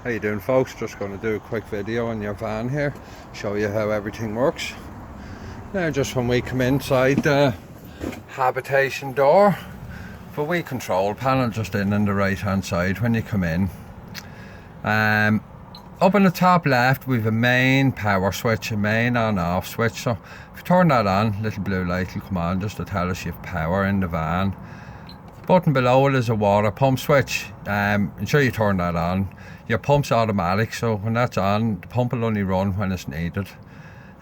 How you doing, folks? Just going to do a quick video on your van here, show you how everything works. Now, just when we come inside the habitation door, for we control panel just in on the right hand side when you come in. Up in the top left we've a main power switch, a main on off switch. So if you turn that on, little blue light will come on just to tell us you have power in the van. Button below it is a water pump switch. Ensure you turn that on. Your pump's automatic, so when that's on, the pump will only run when it's needed.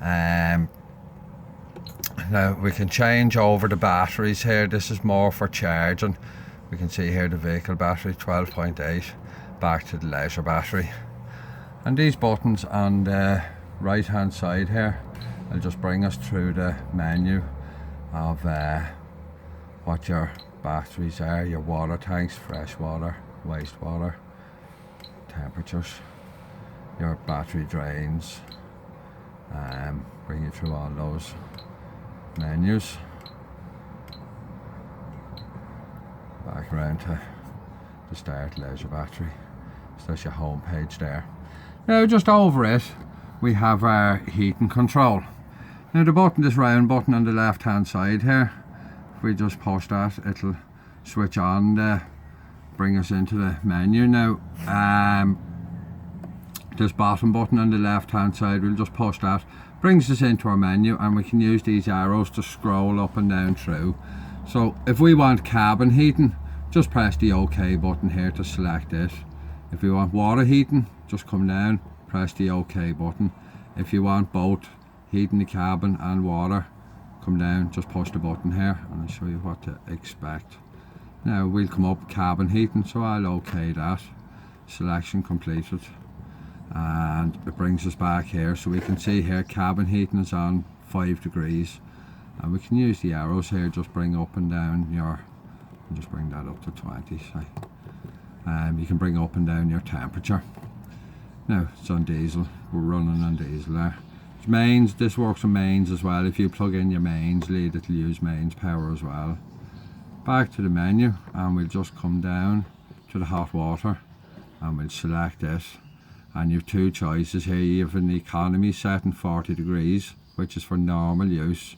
Now we can change over the batteries here. This is more for charging. We can see here the vehicle battery 12.8 back to the leisure battery. And these buttons on the right hand side here will just bring us through the menu of what your batteries are, your water tanks, fresh water, wastewater, temperatures, your battery drains, bring you through all those menus. Back around to the start leisure battery. So that's your home page there. Now just over it we have our heating control. Now the button, this round button on the left hand side here, if we just push that, it'll switch on, bring us into the menu. Now this bottom button on the left hand side, we'll just push that, brings us into our menu, and we can use these arrows to scroll up and down through. So if we want cabin heating, just press the OK button here to select it. If you want water heating, just come down, press the OK button. If you want both heating the cabin and water, come down, just push the button here and I'll show you what to expect. Now we'll come up cabin heating, so I'll OK that. Selection completed, and it brings us back here, so we can see here cabin heating is on 5 degrees, and we can use the arrows here, just bring up and down your, just bring that up to 20. So you can bring up and down your temperature. Now it's on diesel, we're running on diesel there. Mains, this works on mains as well. If you plug in your mains lead, it'll use mains power as well. Back to the menu, and we'll just come down to the hot water and we'll select it, and you have two choices here. You have an economy setting 40 degrees, which is for normal use,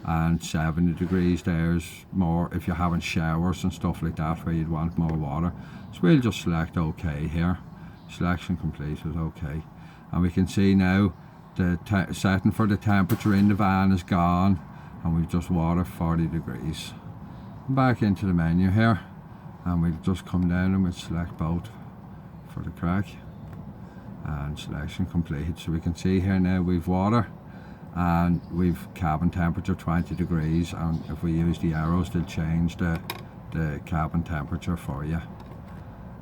and 70 degrees there's more if you're having showers and stuff like that where you'd want more water. So we'll just select OK here. Selection completed, OK, and we can see now the setting for the temperature in the van is gone, and we've just water 40 degrees. Back into the menu here, and we'll just come down and we'll select both for the crack, and selection completed. So we can see here now we've water and we've cabin temperature 20 degrees, and if we use the arrows they'll change the cabin temperature for you.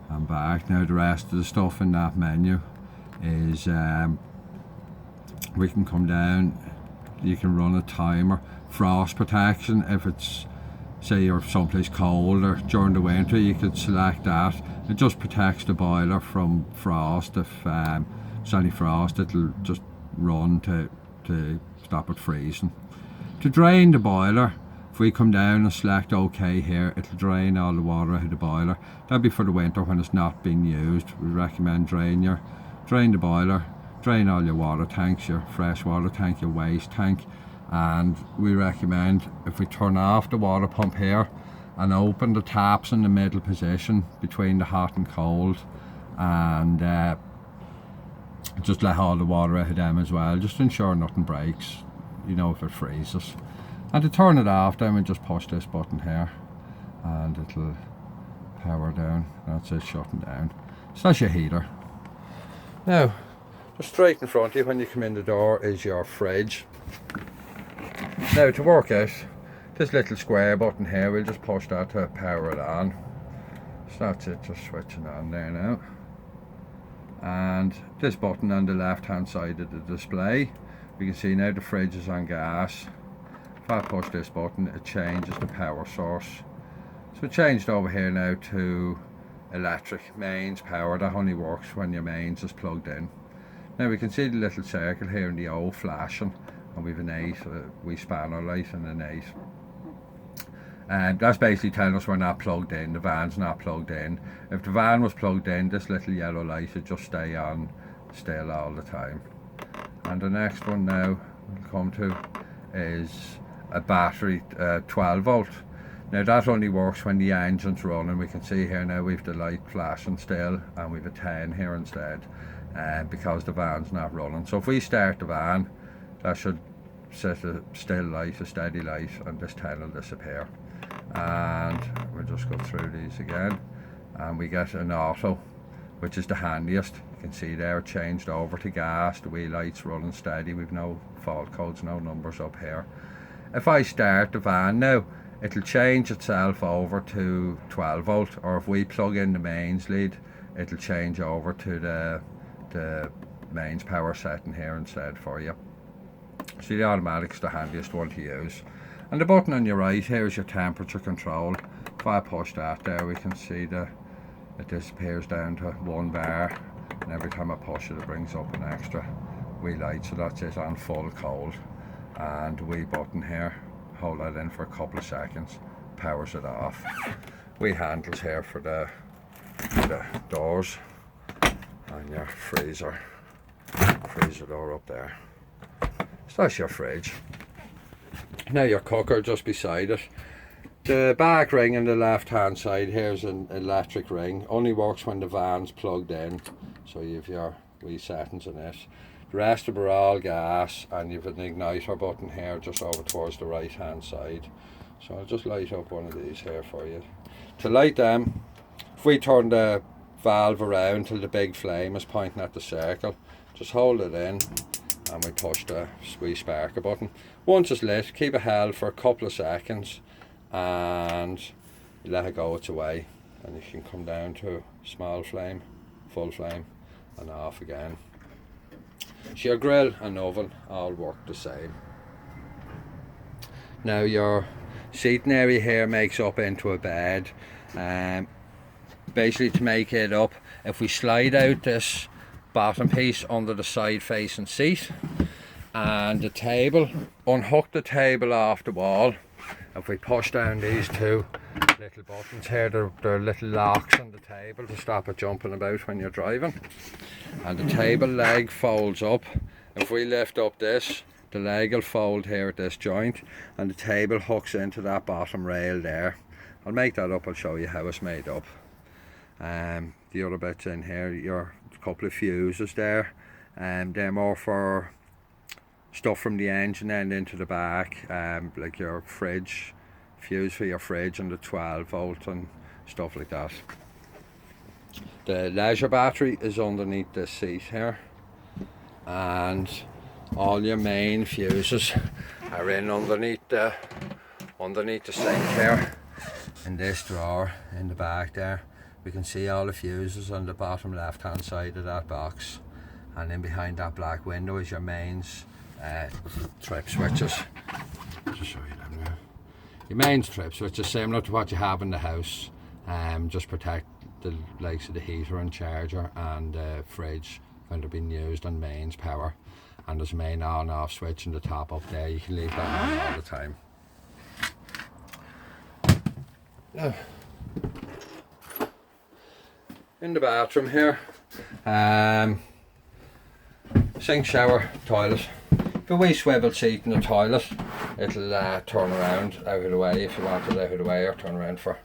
And back now, the rest of the stuff in that menu is we can come down, you can run a timer, frost protection. If it's, say you're someplace cold or during the winter, you could select that. It just protects the boiler from frost. If it's any frost, it'll just run to stop it freezing. To drain the boiler, if we come down and select OK here, it'll drain all the water out of the boiler. That'll be for the winter when it's not being used. We recommend drain the boiler, drain all your water tanks, your fresh water tank, your waste tank, and we recommend if we turn off the water pump here and open the taps in the middle position between the hot and cold, and just let all the water out of them as well, just to ensure nothing breaks, you know, if it freezes. And to turn it off, then we just push this button here and it'll power down. That's it, shutting down. So that's your heater. Now just straight in front of you when you come in the door is your fridge. Now to work it, this little square button here, we'll just push that to power it on. So that's it, just switching on there now. And this button on the left hand side of the display, we can see now the fridge is on gas. If I push this button, it changes the power source. So it changed over here now to electric mains power. That only works when your mains is plugged in. Now we can see the little circle here in the O flashing, and we've an 8, we spanner light and an 8. And that's basically telling us we're not plugged in, the van's not plugged in. If the van was plugged in, this little yellow light would just stay on still all the time. And the next one now we'll come to is a battery 12 volt. Now that only works when the engine's running. We can see here now we've the light flashing still, and we've a 10 here instead, because the van's not running. So if we start the van, that should set a still light, a steady light, and this 10 will disappear. And we'll just go through these again, and we get an auto, which is the handiest. You can see there it changed over to gas, the wheel light's running steady, we've no fault codes, no numbers up here. If I start the van now, it'll change itself over to 12 volt, or if we plug in the mains lead, it'll change over to the mains power setting here instead for you. So the automatic's the handiest one to use. And the button on your right here is your temperature control. If I push that there, we can see it disappears down to 1 bar, and every time I push it, it brings up an extra wee light. So that's it on full cold. And the wee button here, hold that in for a couple of seconds, powers it off. Wee handles here for the doors, and your freezer door up there. So that's your fridge. Now your cooker just beside it. The back ring on the left hand side here is an electric ring, only works when the van's plugged in, so you have your wee settings in it. The rest of them are all gas, and you've an igniter button here just over towards the right hand side. So I'll just light up one of these here for you. To light them, if we turn the valve around till the big flame is pointing at the circle, just hold it in and we push the wee sparker button. Once it's lit, keep it held for a couple of seconds and you let it go its away, and you can come down to small flame, full flame, and off again. So your grill and oven all work the same. Now your seating area here makes up into a bed. Basically, to make it up, if we slide out this bottom piece under the side facing seat and the table, unhook the table off the wall. If we push down these two little buttons here, they're little locks on the table to stop it jumping about when you're driving. And the table leg folds up. If we lift up this, the leg will fold here at this joint, and the table hooks into that bottom rail there. I'll make that up, I'll show you how it's made up. The other bits in here, your couple of fuses there, and they're more for stuff from the engine end into the back, like your fridge, fuse for your fridge and the 12 volt and stuff like that. The leisure battery is underneath this seat here, and all your main fuses are in underneath the sink here, in this drawer in the back there. We can see all the fuses on the bottom left hand side of that box, and then behind that black window is your mains trip switches. Just show you them now. Your mains trip switches, similar to what you have in the house, just protect the likes of the heater and charger and fridge when they're being used on mains power. And there's a main on off switch in the top up there, you can leave that on all the time. Now, in the bathroom here, sink, shower, toilet. The wee swivel seat in the toilet, it'll turn around out of the way if you want it out of the way, or turn around for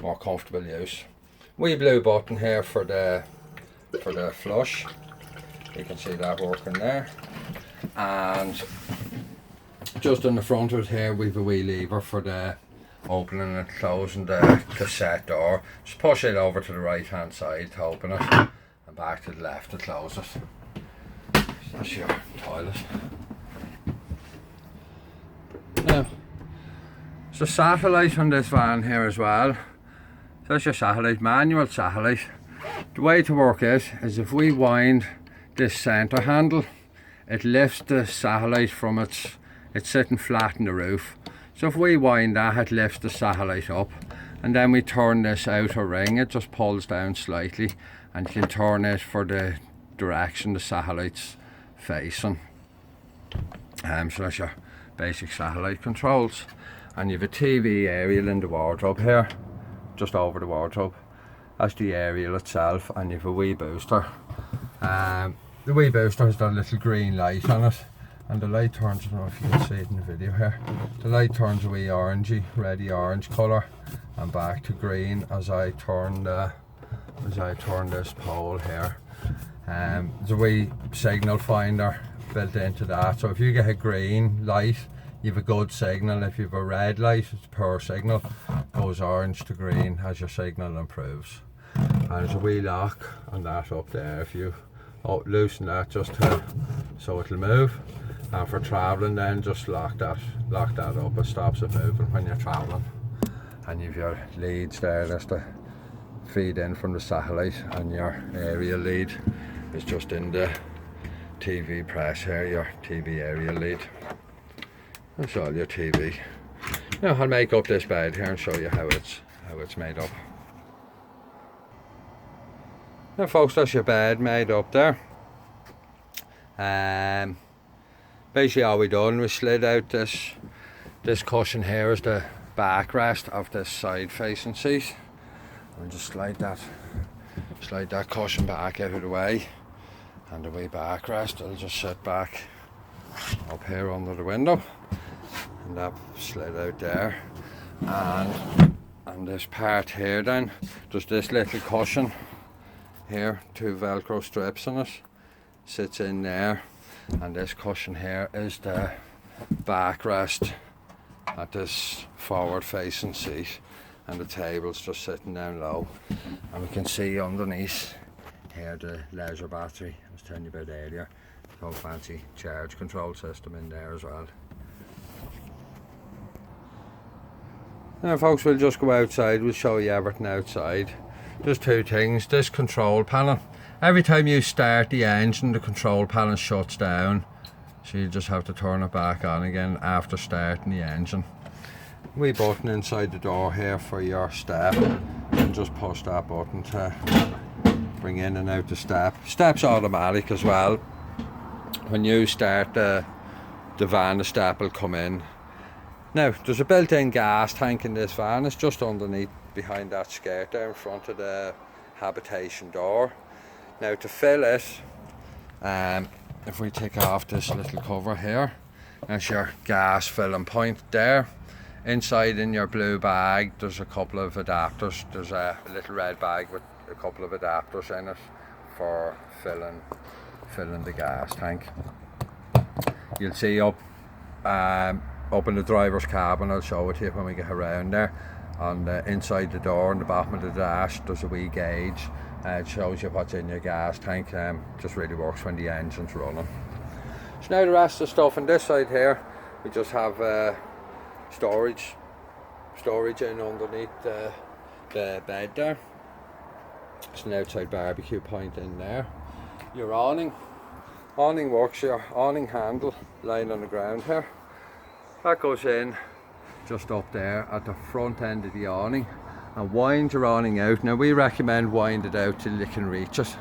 more comfortable use. Wee blue button here for the flush. You can see that working there. And just in the front of it here, we've a wee lever for the opening and closing the cassette door. Just push it over to the right hand side to open it, and back to the left to close it. So that's your toilet. Now, there's a satellite on this van here as well. So that's your satellite, manual satellite. The way to work it is if we wind this centre handle, it lifts the satellite from it's sitting flat in the roof. So if we wind that, it lifts the satellite up, and then we turn this outer ring, it just pulls down slightly, and you can turn it for the direction the satellite's facing. So that's your basic satellite controls. and you have a TV aerial in the wardrobe here, just over the wardrobe. That's the aerial itself, and you have a wee booster. The wee booster has that little green light on it, and the light turns, I don't know if you can see it in the video here, the light turns a wee orangey, reddy orange colour, and back to green as I turn this pole here. There's a wee signal finder built into that, so if you get a green light, you have a good signal. If you have a red light, it's a poor signal. It goes orange to green as your signal improves. And there's a wee lock on that up there. If you loosen that so it'll move, and for travelling then just lock that up. It stops it moving when you're travelling. And you've your leads there, that's the feed in from the satellite, and your aerial lead is just in the TV press here, your TV aerial lead. That's all your TV. Now I'll make up this bed here and show you how it's made up. Now folks, that's your bed made up there. Basically all we done was slid out this cushion here is the backrest of this side facing seat. And just slide that cushion back out of the way, and the wee backrest will just sit back up here under the window, and that slid out there. And this part here then, just this little cushion here, 2 velcro strips on it, sits in there, and this cushion here is the backrest at this forward facing seat, and the table's just sitting down low, and we can see underneath here the leisure battery I was telling you about earlier. The whole fancy charge control system in there as well. Now folks, we'll just go outside, we'll show you everything outside. There's 2 things. This control panel, every time you start the engine, the control panel shuts down, so you just have to turn it back on again after starting the engine. Wee button inside the door here for your step, and just push that button to bring in and out the step. Step's automatic as well. When you start the van, the step will come in. Now there's a built-in gas tank in this van. It's just underneath behind that skirt there in front of the habitation door. Now to fill it, if we take off this little cover here, that's your gas filling point there. Inside in your blue bag there's a couple of adapters. There's a little red bag with a couple of adapters in it for filling the gas tank. You'll see up in the driver's cabin, I'll show it to you when we get around there, on the inside the door on the bottom of the dash there's a wee gauge. It shows you what's in your gas tank. Just really works when the engine's running. So now the rest of the stuff on this side here, we just have storage in underneath the bed there. There's an outside barbecue point in there. Your awning works, your awning handle lying on the ground here. That goes in just up there at the front end of the awning and winds your awning out. Now we recommend wind it out till you can reach it.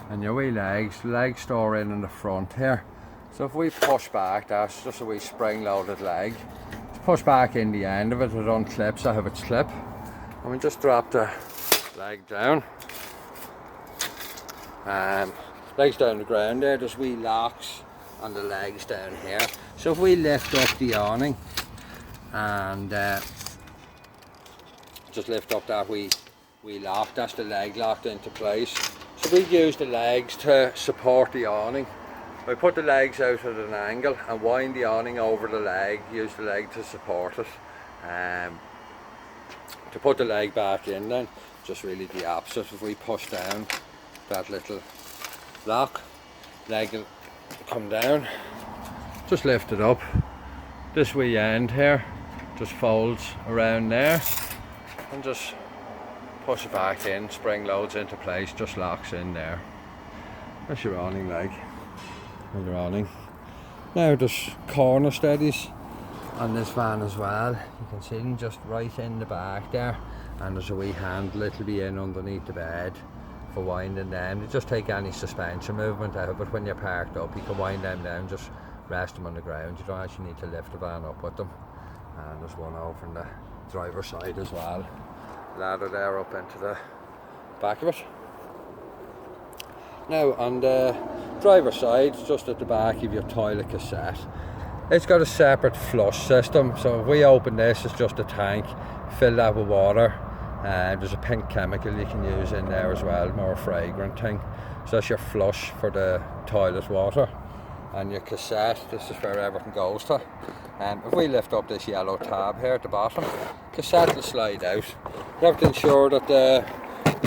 And your wee legs store in the front here. So if we push back, that's just a wee spring loaded leg. Push back in the end of it, it unclips, I have its clip. And we just drop the leg down. Legs down the ground there, there's wee locks on the legs down here. So if we lift up the awning and just lift up that wee lock, that's the leg locked into place. So we use the legs to support the awning. We put the legs out at an angle and wind the awning over the leg, use the leg to support it. To put the leg back in then, just really the opposite. If we push down that little lock, leg will come down, just lift it up. This wee end here just folds around there and just push it back in, spring loads into place, just locks in there. That's your awning leg. Your awning. Now there's corner steadies on this van as well. You can see them just right in the back there, and there's a wee handle, it'll be in underneath the bed for winding them. They just take any suspension movement out, but when you're parked up you can wind them down, just rest them on the ground. You don't actually need to lift the van up with them. and there's one over on the driver's side as well. Ladder there up into the back of it. Now on the driver's side, just at the back of your toilet cassette, it's got a separate flush system. So if we open this, it's just a tank, fill that with water, and there's a pink chemical you can use in there as well, more fragrant thing. So that's your flush for the toilet water. And your cassette, this is where everything goes to. If we lift up this yellow tab here at the bottom, cassette will slide out. You have to ensure that the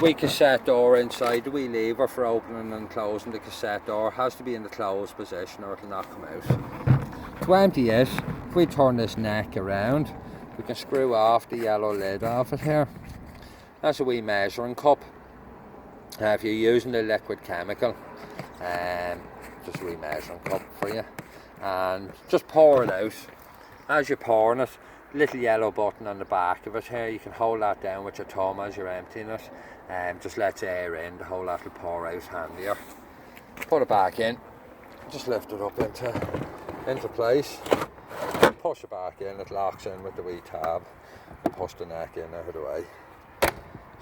wee cassette door inside, the wee lever for opening and closing the cassette door, has to be in the closed position or it will not come out. To empty it, if we turn this neck around, we can screw off the yellow lid off it here. That's a wee measuring cup. If you're using the liquid chemical, just a wee measuring cup for you, and just pour it out. As you're pouring it, little yellow button on the back of it here, you can hold that down with your thumb as you're emptying it, and just lets air in, the whole lot will pour out handier. Put it back in, just lift it up into place, push it back in, it locks in with the wee tab, and push the neck in out of the way.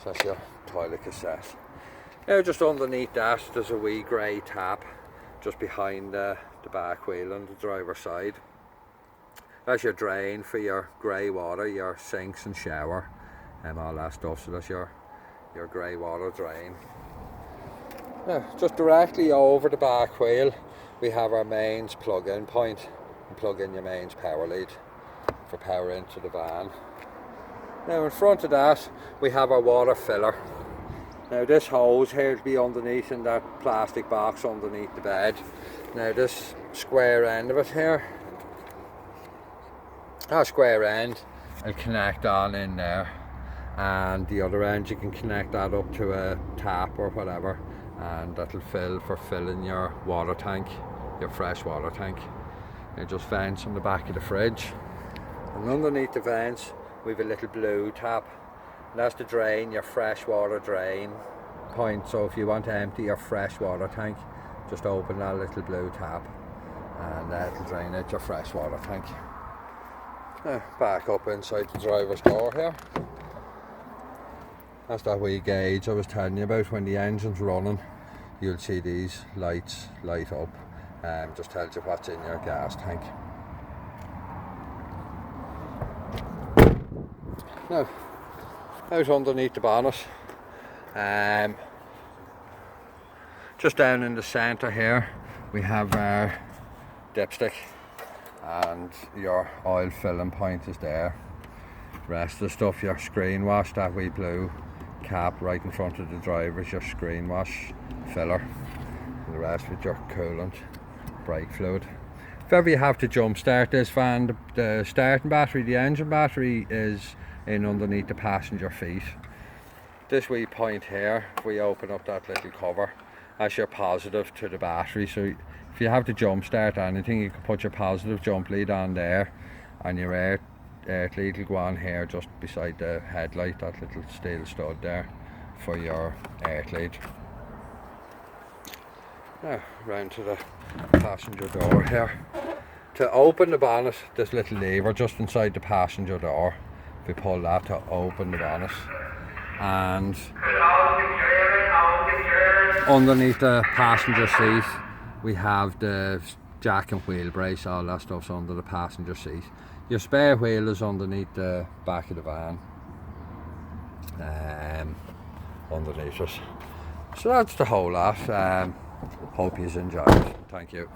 So that's your toilet cassette. Now just underneath that, there's a wee grey tap just behind the back wheel on the driver's side. That's your drain for your grey water, your sinks and shower and all that stuff. So that's your grey water drain. Now just directly over the back wheel we have our mains plug-in point. You plug in your mains power lead for power into the van. Now in front of that we have our water filler. Now this hose here will be underneath in that plastic box underneath the bed. Now this square end of it here, that square end will connect on in there, and the other end you can connect that up to a tap or whatever, and that'll fill for filling your water tank, your fresh water tank. Now just vents on the back of the fridge, and underneath the vents we have a little blue tap. And that's to drain your fresh water drain point. So if you want to empty your fresh water tank, just open that little blue tap and that'll drain out your fresh water tank. Now back up inside the driver's door here. That's that wee gauge I was telling you about. When the engine's running, you'll see these lights light up, and just tells you what's in your gas tank. Now out underneath the bonnet, just down in the centre here we have our dipstick, and your oil filling point is there. Rest of the stuff, your screen wash, that wee blue cap right in front of the driver is your screen wash filler, and the rest with your coolant, brake fluid. If ever you have to jump start this van, the starting battery, the engine battery, is in underneath the passenger seat. This wee point here, if we open up that little cover, that's your positive to the battery. So if you have to jump start anything, you can put your positive jump lead on there, and your air lead will go on here just beside the headlight, that little steel stud there for your air lead. Now round to the passenger door here. To open the bonnet, this little lever just inside the passenger door, we pull that to open the bonnet, and underneath the passenger seat we have the jack and wheel brace, all that stuff's under the passenger seat. Your spare wheel is underneath the back of the van, underneath it. So that's the whole lot. Hope you enjoyed it. Thank you.